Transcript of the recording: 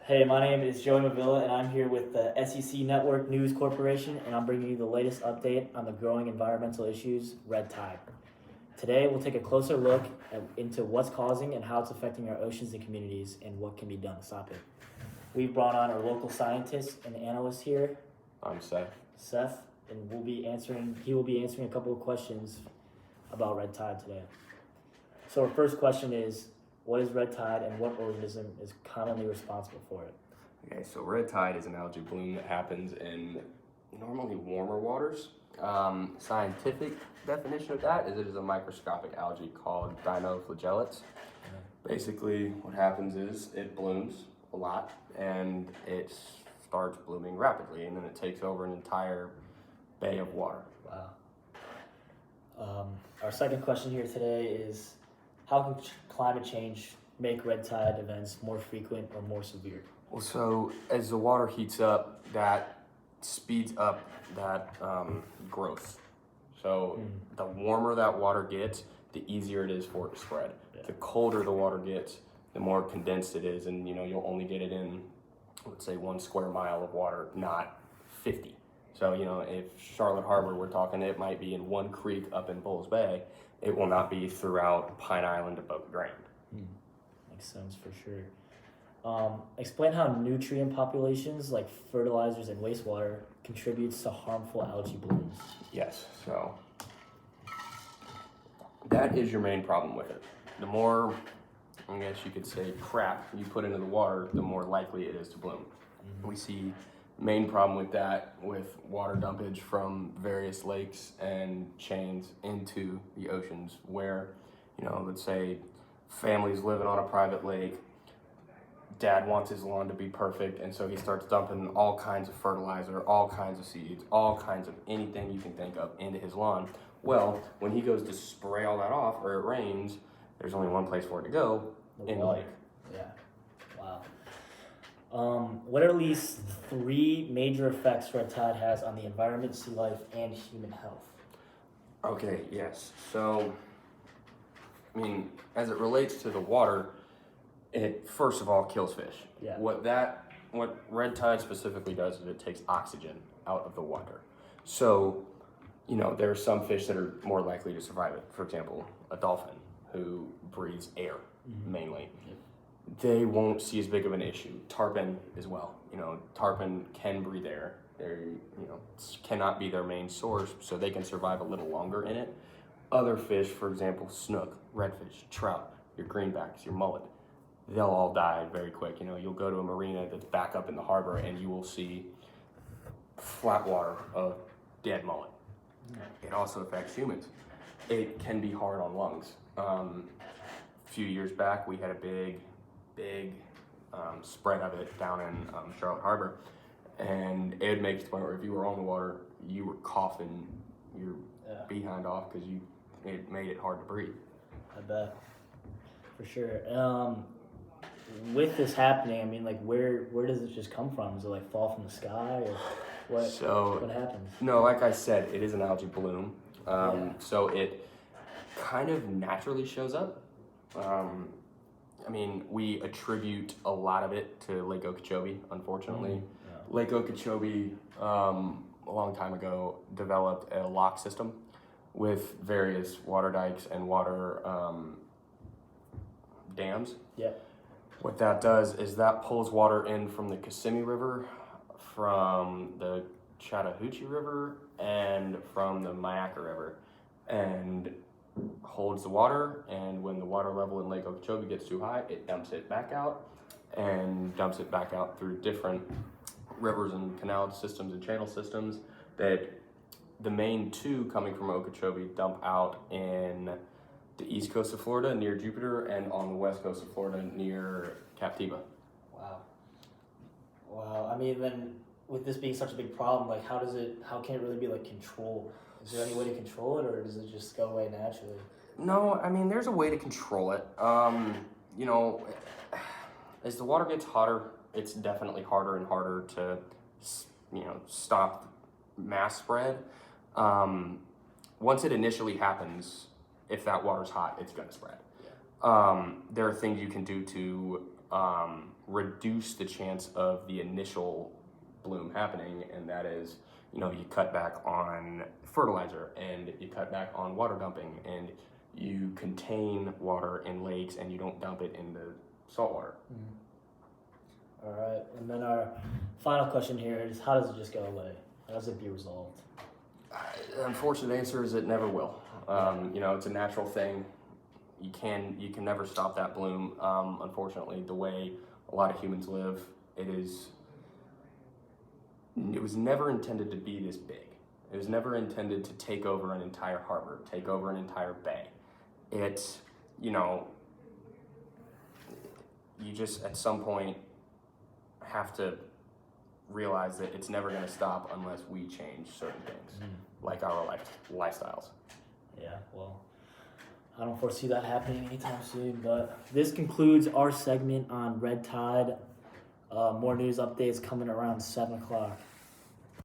Hey, my name is Joey Mavilla, and I'm here with the SEC Network News Corporation, and I'm bringing you the latest update on the growing environmental issues, red tide. Today, we'll take a closer look into what's causing and how it's affecting our oceans and communities, and what can be done to stop it. We've brought on our local scientists and analysts here, I'm Seth, and he will be answering a couple of questions about red tide today. So our first question is, what is red tide and what organism is commonly responsible for it? Okay, so red tide is an algae bloom that happens in normally warmer waters. Scientific definition of that is it is a microscopic algae called dinoflagellates. Basically, what happens is it blooms a lot and it starts blooming rapidly, and then it takes over an entire bay of water. Wow. Our second question here today is, how can climate change make red tide events more frequent or more severe? Well, so as the water heats up, that speeds up that growth. So the warmer that water gets, the easier it is for it to spread. Yeah. The colder the water gets, the more condensed it is, and you'll only get it in, let's say, 1 square mile of water, not 50. So if Charlotte Harbor, we're talking, it might be in one creek up in Bulls Bay. It will not be throughout Pine Island to Boca Grande. Makes sense for sure. Explain how nutrient populations like fertilizers and wastewater contributes to harmful algae blooms. Yes, so that is your main problem with it. The more, I guess you could say, crap you put into the water, the more likely it is to bloom. We see main problem with that with water dumpage from various lakes and chains into the oceans where, let's say families living on a private lake, dad wants his lawn to be perfect, and so he starts dumping all kinds of fertilizer, all kinds of seeds, all kinds of anything you can think of into his lawn. Well, when he goes to spray all that off or it rains, there's only one place for it to go, in the lake. Yeah. Wow. What are at least 3 major effects red tide has on the environment, sea life, and human health? Okay, yes. So, as it relates to the water, it first of all kills fish. Yeah. What red tide specifically does is it takes oxygen out of the water. So, there are some fish that are more likely to survive it. For example, a dolphin who breathes air mainly. They won't see as big of an issue. Tarpon as well. Tarpon can breathe air. They, cannot be their main source, so they can survive a little longer in it. Other fish, for example, snook, redfish, trout, your greenbacks, your mullet, they'll all die very quick. You'll go to a marina that's back up in the harbor and you will see flat water of dead mullet. It also affects humans. It can be hard on lungs. A few years back, we had a big spread of it down in Charlotte Harbor, and it would make it to the point where if you were on the water, you were coughing your behind off because it made it hard to breathe. I bet, for sure. With this happening, where does it just come from? Does it fall from the sky, or what happens? No, like I said, it is an algae bloom, so it kind of naturally shows up. We attribute a lot of it to Lake Okeechobee, unfortunately. Lake Okeechobee, a long time ago, developed a lock system with various water dikes and water dams. Yeah. What that does is that pulls water in from the Kissimmee River, from the Chattahoochee River, and from the Myakka River, and holds the water, and when the water level in Lake Okeechobee gets too high, it dumps it back out, and dumps it back out through different rivers and canal systems and channel systems. That the main 2 coming from Okeechobee dump out in the east coast of Florida near Jupiter, and on the west coast of Florida near Captiva. Wow. Then with this being such a big problem, how can it really be controlled? Is there any way to control it, or does it just go away naturally? No, there's a way to control it. As the water gets hotter, it's definitely harder and harder to, stop mass spread. Once it initially happens, if that water's hot, it's going to spread. There are things you can do to reduce the chance of the initial bloom happening, and that is, you cut back on fertilizer and you cut back on water dumping and you contain water in lakes and you don't dump it in the saltwater. All right, and then our final question here is, how does it just go away? How does it be resolved? The unfortunate answer is it never will. It's a natural thing. You can never stop that bloom. Unfortunately, the way a lot of humans live, it was never intended to be this big. It was never intended to take over an entire harbor, take over an entire bay. It's, you just at some point have to realize that it's never going to stop unless we change certain things, like our lifestyles. Yeah, well, I don't foresee that happening anytime soon, but this concludes our segment on red tide. More news updates coming around 7 o'clock.